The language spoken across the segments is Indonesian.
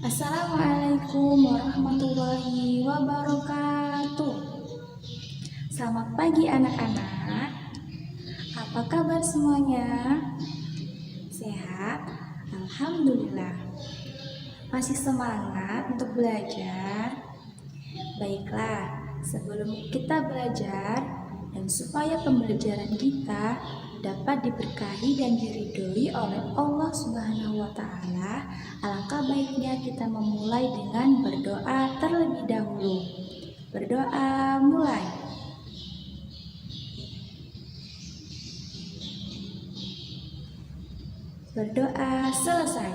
Assalamualaikum warahmatullahi wabarakatuh. Selamat pagi anak-anak. Apa kabar semuanya? Sehat? Alhamdulillah. Masih semangat untuk belajar? Baiklah, sebelum kita belajar dan supaya pembelajaran kita dapat diberkahi dan diridhoi oleh Allah Subhanahu wa taala, alangkah baiknya kita memulai dengan berdoa terlebih dahulu. Berdoa mulai. Berdoa selesai.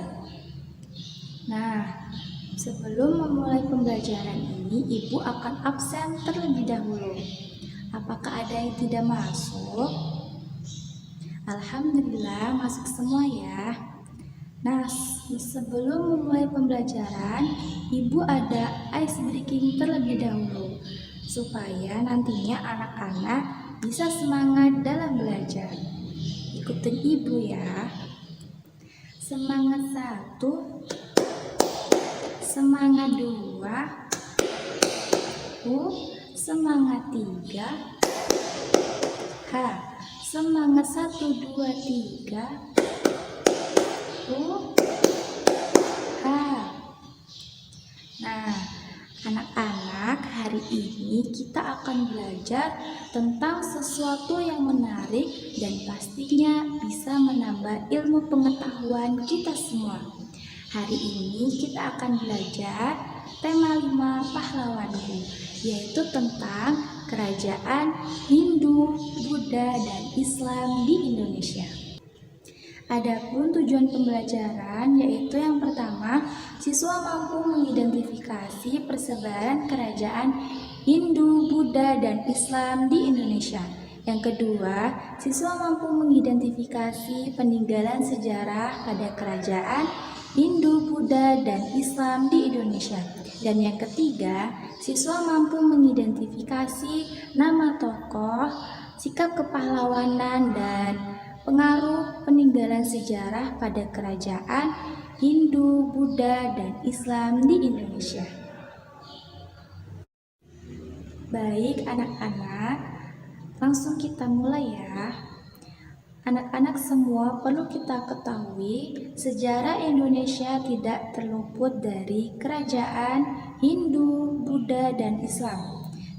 Nah, sebelum memulai pembelajaran ini, Ibu akan absen terlebih dahulu. Apakah ada yang tidak masuk? Alhamdulillah masuk semua ya. Nah, sebelum memulai pembelajaran, Ibu ada ice breaking terlebih dahulu supaya nantinya anak-anak bisa semangat dalam belajar. Ikutin Ibu ya. Semangat 1, semangat 2, semangat 3, semangat 1, 2, 3, Nah, anak-anak, hari ini kita akan belajar tentang sesuatu yang menarik dan pastinya bisa menambah ilmu pengetahuan kita semua. Hari ini kita akan belajar tema 5 pahlawanku, yaitu tentang kerajaan Hindu, Buddha, dan Islam di Indonesia. Adapun tujuan pembelajaran yaitu yang pertama, siswa mampu mengidentifikasi persebaran kerajaan Hindu, Buddha, dan Islam di Indonesia. Yang kedua, siswa mampu mengidentifikasi peninggalan sejarah pada kerajaan Hindu, Buddha, dan Islam di Indonesia. Dan yang ketiga, siswa mampu mengidentifikasi nama tokoh, sikap kepahlawanan, dan pengaruh peninggalan sejarah pada kerajaan Hindu, Buddha, dan Islam di Indonesia. Baik anak-anak, langsung kita mulai ya. Anak-anak semua perlu kita ketahui, sejarah Indonesia tidak terluput dari kerajaan Hindu, Buddha, dan Islam.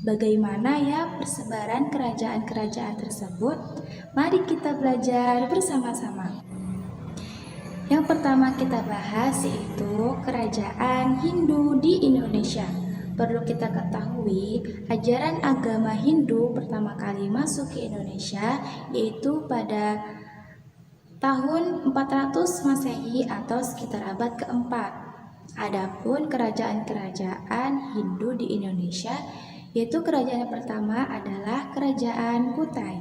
Bagaimana ya persebaran kerajaan-kerajaan tersebut? Mari kita belajar bersama-sama. Yang pertama kita bahas yaitu kerajaan Hindu di Indonesia. Perlu kita ketahui, ajaran agama Hindu pertama kali masuk ke Indonesia yaitu pada tahun 400 Masehi atau sekitar abad keempat. Adapun kerajaan-kerajaan Hindu di Indonesia, yaitu kerajaan yang pertama adalah Kerajaan Kutai.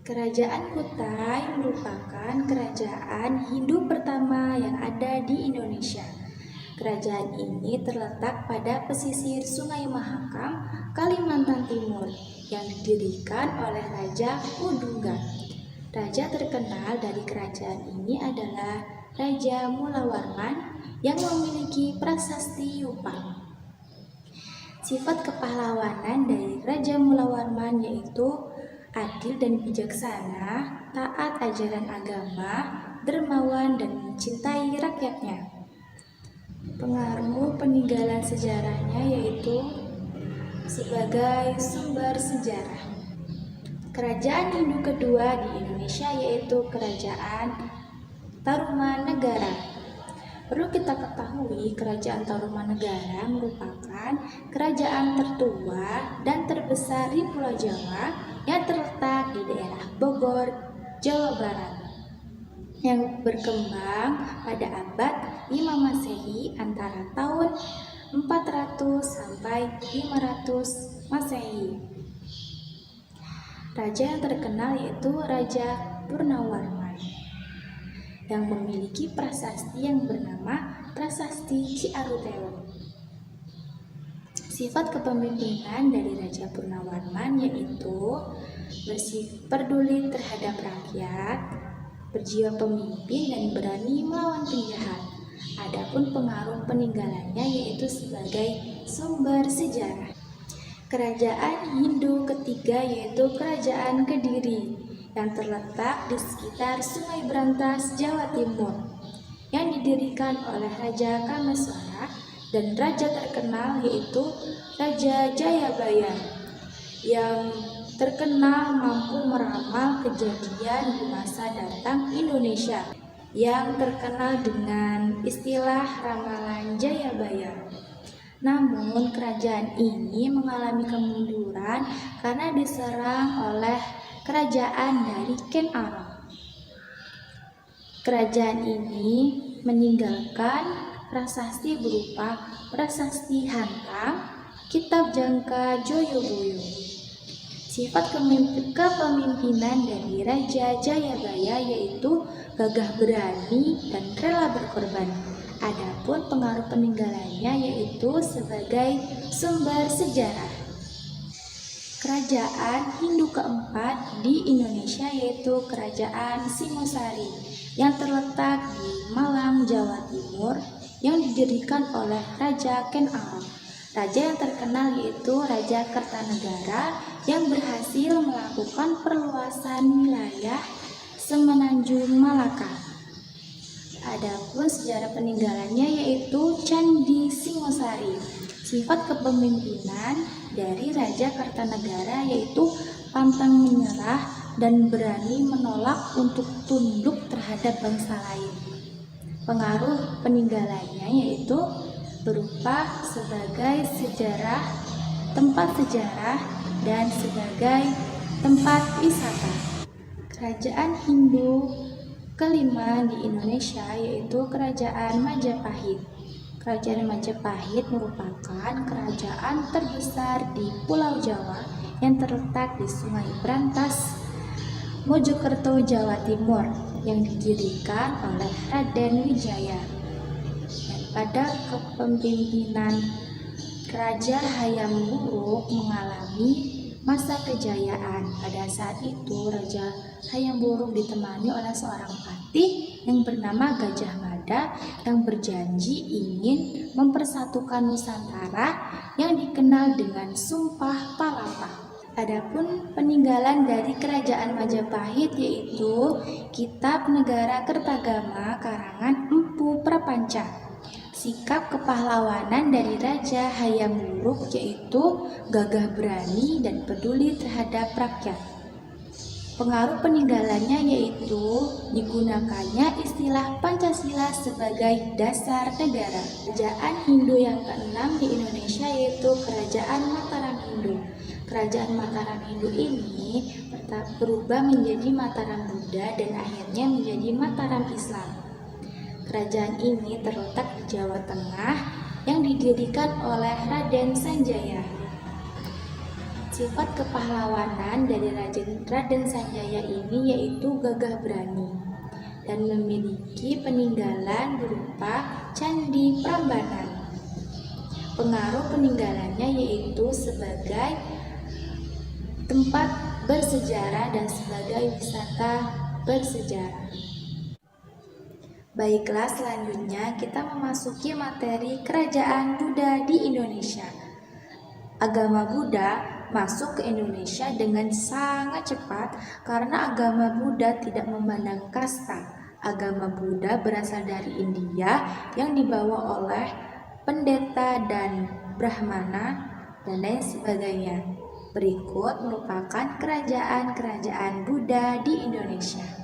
Kerajaan Kutai merupakan kerajaan Hindu pertama yang ada di Indonesia. Kerajaan ini terletak pada pesisir Sungai Mahakam, Kalimantan Timur, yang didirikan oleh Raja Udungga. Raja terkenal dari kerajaan ini adalah Raja Mulawarman yang memiliki prasasti Yupang. Sifat kepahlawanan dari Raja Mulawarman yaitu adil dan bijaksana, taat ajaran agama, dermawan, dan mencintai rakyatnya. Pengaruh peninggalan sejarahnya yaitu sebagai sumber sejarah. Kerajaan Hindu kedua di Indonesia yaitu Kerajaan Tarumanegara. Perlu kita ketahui, Kerajaan Tarumanegara merupakan kerajaan tertua dan terbesar di Pulau Jawa yang terletak di daerah Bogor, Jawa Barat, yang berkembang pada abad 5 Masehi antara tahun 400 sampai 500 Masehi. Raja yang terkenal yaitu Raja Purnawarman yang memiliki prasasti yang bernama Prasasti Ciarutewo. Sifat kepemimpinan dari Raja Purnawarman yaitu peduli terhadap rakyat, berjiwa pemimpin, dan berani melawan penjahat. Adapun Adapun pengaruh peninggalannya yaitu sebagai sumber sejarah. Kerajaan Hindu ketiga yaitu Kerajaan Kediri yang terletak di sekitar Sungai Brantas, Jawa Timur, yang didirikan oleh Raja Kameswara dan raja terkenal yaitu Raja Jayabaya yang terkenal mampu meramal kejadian di masa datang Indonesia yang terkenal dengan istilah ramalan Jayabaya. Namun kerajaan ini mengalami kemunduran karena diserang oleh kerajaan dari Ken Arok. Kerajaan ini meninggalkan prasasti berupa Prasasti Hantang, Kitab Jangka Joyoboyo. Sifat kepemimpinan dari Raja Jayabaya yaitu gagah berani dan rela berkorban. Adapun pengaruh peninggalannya yaitu sebagai sumber sejarah. Kerajaan Hindu keempat di Indonesia yaitu Kerajaan Singosari yang terletak di Malang, Jawa Timur, yang didirikan oleh Raja Ken Arok. Raja yang terkenal yaitu Raja Kertanegara yang berhasil melakukan perluasan wilayah Semenanjung Malaka. Adapun sejarah peninggalannya yaitu Candi Singosari. Sifat kepemimpinan dari Raja Kertanegara yaitu pantang menyerah dan berani menolak untuk tunduk terhadap bangsa lain. Pengaruh peninggalannya yaitu berupa sebagai sejarah, tempat sejarah, dan sebagai tempat wisata. Kerajaan Hindu kelima di Indonesia yaitu Kerajaan Majapahit. Kerajaan Majapahit merupakan kerajaan terbesar di Pulau Jawa yang terletak di Sungai Brantas, Mojokerto, Jawa Timur, yang didirikan oleh Raden Wijaya. Dan pada kepemimpinan Raja Hayam Wuruk mengalami masa kejayaan. Pada saat itu Raja Hayam Wuruk ditemani oleh seorang patih yang bernama Gajah Mada yang berjanji ingin mempersatukan Nusantara yang dikenal dengan Sumpah Palapa. Adapun peninggalan dari Kerajaan Majapahit yaitu Kitab Negara Kertagama karangan Empu Prapanca. Sikap kepahlawanan dari Raja Hayam Wuruk yaitu gagah berani dan peduli terhadap rakyat. Pengaruh peninggalannya yaitu digunakannya istilah Pancasila sebagai dasar negara. Kerajaan Hindu yang keenam di Indonesia yaitu Kerajaan Mataram Hindu. Kerajaan Mataram Hindu ini berubah menjadi Mataram Buddha dan akhirnya menjadi Mataram Islam. Kerajaan ini terletak di Jawa Tengah yang didirikan oleh Raden Sanjaya. Sifat kepahlawanan dari Raden Sanjaya ini yaitu gagah berani dan memiliki peninggalan berupa Candi Prambanan. Pengaruh peninggalannya yaitu sebagai tempat bersejarah dan sebagai wisata bersejarah. Baiklah, selanjutnya kita memasuki materi Kerajaan Buddha di Indonesia. Agama Buddha masuk ke Indonesia dengan sangat cepat karena agama Buddha tidak memandang kasta. Agama Buddha berasal dari India yang dibawa oleh pendeta dan brahmana dan lain sebagainya. Berikut merupakan kerajaan-kerajaan Buddha di Indonesia.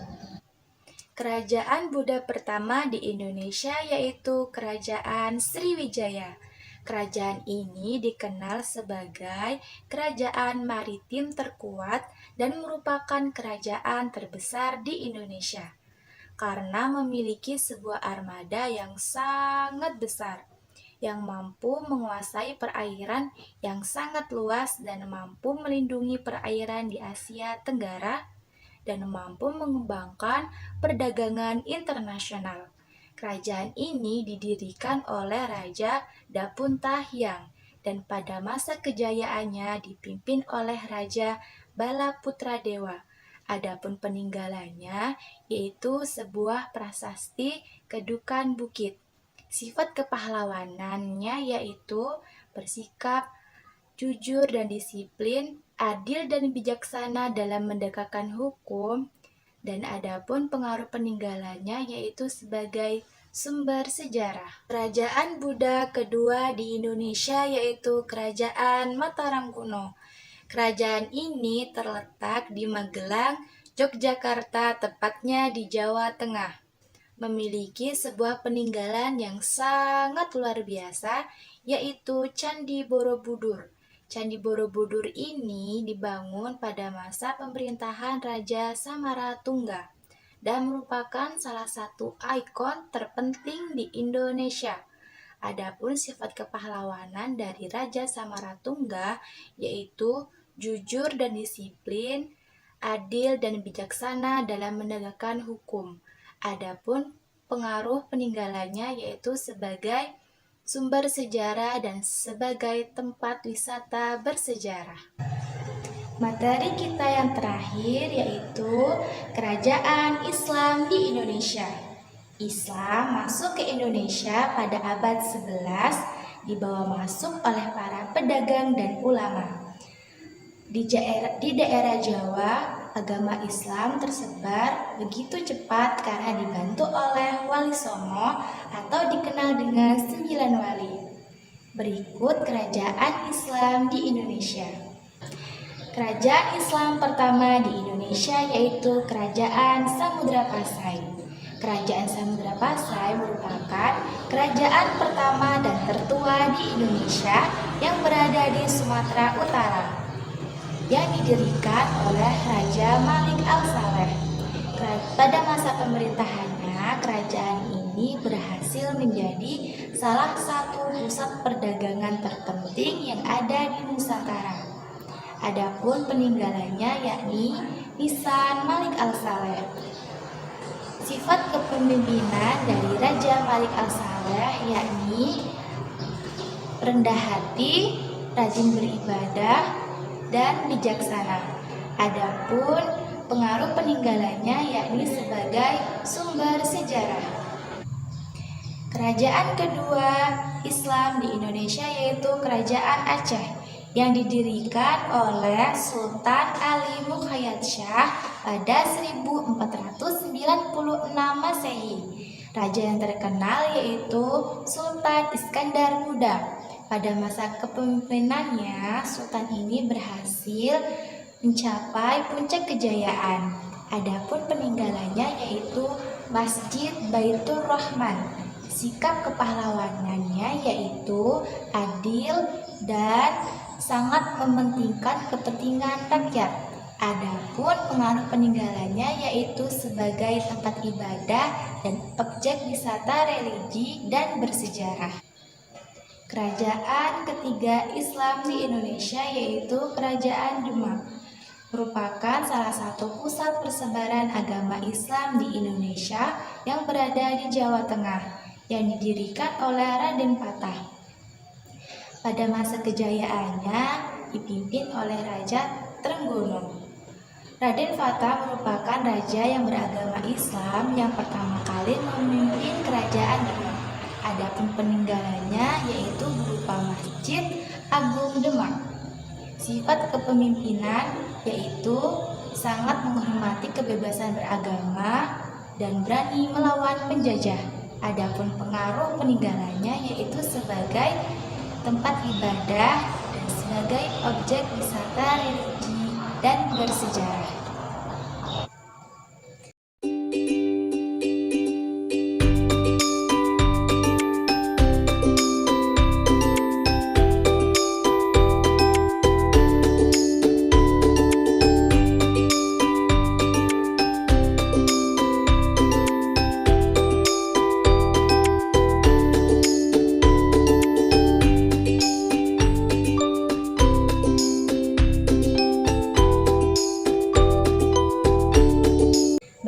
Kerajaan Buddha pertama di Indonesia yaitu Kerajaan Sriwijaya. Kerajaan ini dikenal sebagai kerajaan maritim terkuat dan merupakan kerajaan terbesar di Indonesia karena memiliki sebuah armada yang sangat besar yang mampu menguasai perairan yang sangat luas dan mampu melindungi perairan di Asia Tenggara dan mampu mengembangkan perdagangan internasional. Kerajaan ini didirikan oleh Raja Dapuntahyang dan pada masa kejayaannya dipimpin oleh Raja Balaputradewa. Adapun peninggalannya yaitu sebuah prasasti Kedukan Bukit Sifat kepahlawanannya yaitu bersikap jujur dan disiplin, adil dan bijaksana dalam menegakkan hukum, dan adapun pengaruh peninggalannya yaitu sebagai sumber sejarah. Kerajaan Buddha kedua di Indonesia yaitu Kerajaan Mataram kuno. Kerajaan ini terletak di Magelang, Yogyakarta, tepatnya di Jawa Tengah. Memiliki sebuah peninggalan yang sangat luar biasa, yaitu Candi Borobudur. Candi Borobudur ini dibangun pada masa pemerintahan Raja Samaratungga dan merupakan salah satu ikon terpenting di Indonesia. Adapun sifat kepahlawanan dari Raja Samaratungga yaitu jujur dan disiplin, adil dan bijaksana dalam menegakkan hukum. Adapun pengaruh peninggalannya yaitu sebagai sumber sejarah dan sebagai tempat wisata bersejarah. Materi kita yang terakhir yaitu Kerajaan Islam di Indonesia. Islam masuk ke Indonesia pada abad 11, dibawa masuk oleh para pedagang dan ulama. Di daerah Jawa, agama Islam tersebar begitu cepat karena dibantu oleh Wali Songo atau dikenal dengan 9 wali. Berikut kerajaan Islam di Indonesia. Kerajaan Islam pertama di Indonesia yaitu Kerajaan Samudra Pasai. Kerajaan Samudra Pasai merupakan kerajaan pertama dan tertua di Indonesia yang berada di Sumatera Utara, yang didirikan oleh Raja Malik Al-Saleh. Pada masa pemerintahannya, kerajaan ini berhasil menjadi salah satu pusat perdagangan terpenting yang ada di Nusantara. Adapun peninggalannya yakni nisan Malik Al-Saleh. Sifat kepemimpinan dari Raja Malik Al-Saleh yakni rendah hati, rajin beribadah, dan bijaksana. Adapun pengaruh peninggalannya yakni sebagai sumber sejarah. Kerajaan kedua Islam di Indonesia yaitu Kerajaan Aceh yang didirikan oleh Sultan Ali Mukhayat Shah pada 1496 Masehi. Raja yang terkenal yaitu Sultan Iskandar Muda. Pada masa kepemimpinannya, Sultan ini berhasil mencapai puncak kejayaan. Adapun peninggalannya yaitu Masjid Baitur Rahman. Sikap kepahlawanannya yaitu adil dan sangat mementingkan kepentingan rakyat. Adapun pengaruh peninggalannya yaitu sebagai tempat ibadah dan objek wisata religi dan bersejarah. Kerajaan ketiga Islam di Indonesia yaitu Kerajaan Demak, merupakan salah satu pusat persebaran agama Islam di Indonesia yang berada di Jawa Tengah, yang didirikan oleh Raden Patah. Pada masa kejayaannya dipimpin oleh Raja Trenggono. Raden Patah merupakan raja yang beragama Islam yang pertama kali memimpin kerajaan Demak. Adapun peninggalannya yaitu berupa Masjid Agung Demak. Sifat kepemimpinan yaitu sangat menghormati kebebasan beragama dan berani melawan penjajah. Adapun pengaruh peninggalannya yaitu sebagai tempat ibadah dan sebagai objek wisata religi dan bersejarah.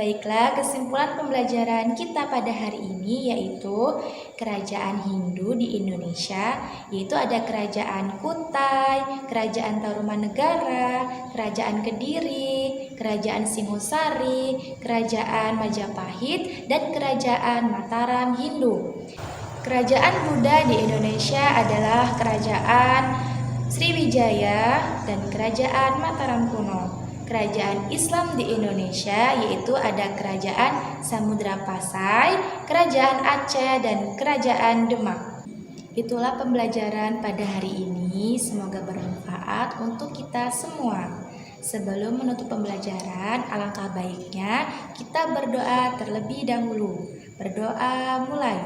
Baiklah, kesimpulan pembelajaran kita pada hari ini yaitu kerajaan Hindu di Indonesia, yaitu ada Kerajaan Kutai, Kerajaan Tarumanegara, Kerajaan Kediri, Kerajaan Singosari, Kerajaan Majapahit, dan Kerajaan Mataram Hindu. Kerajaan Buddha di Indonesia adalah Kerajaan Sriwijaya dan Kerajaan Mataram kuno. Kerajaan Islam di Indonesia yaitu ada Kerajaan Samudra Pasai, Kerajaan Aceh, dan Kerajaan Demak. Itulah pembelajaran pada hari ini, semoga bermanfaat untuk kita semua. Sebelum menutup pembelajaran, alangkah baiknya kita berdoa terlebih dahulu. Berdoa mulai.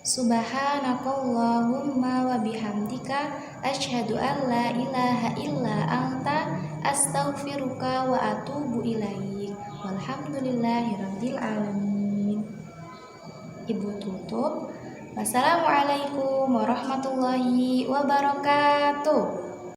Subhanakallahumma wa bihamdika asyhadu an la ilaha illa anta astaghfiruka wa atubu ilaik. Walhamdulillahirabbil alamin. Ibu tutup. Wassalamualaikum warahmatullahi wabarakatuh.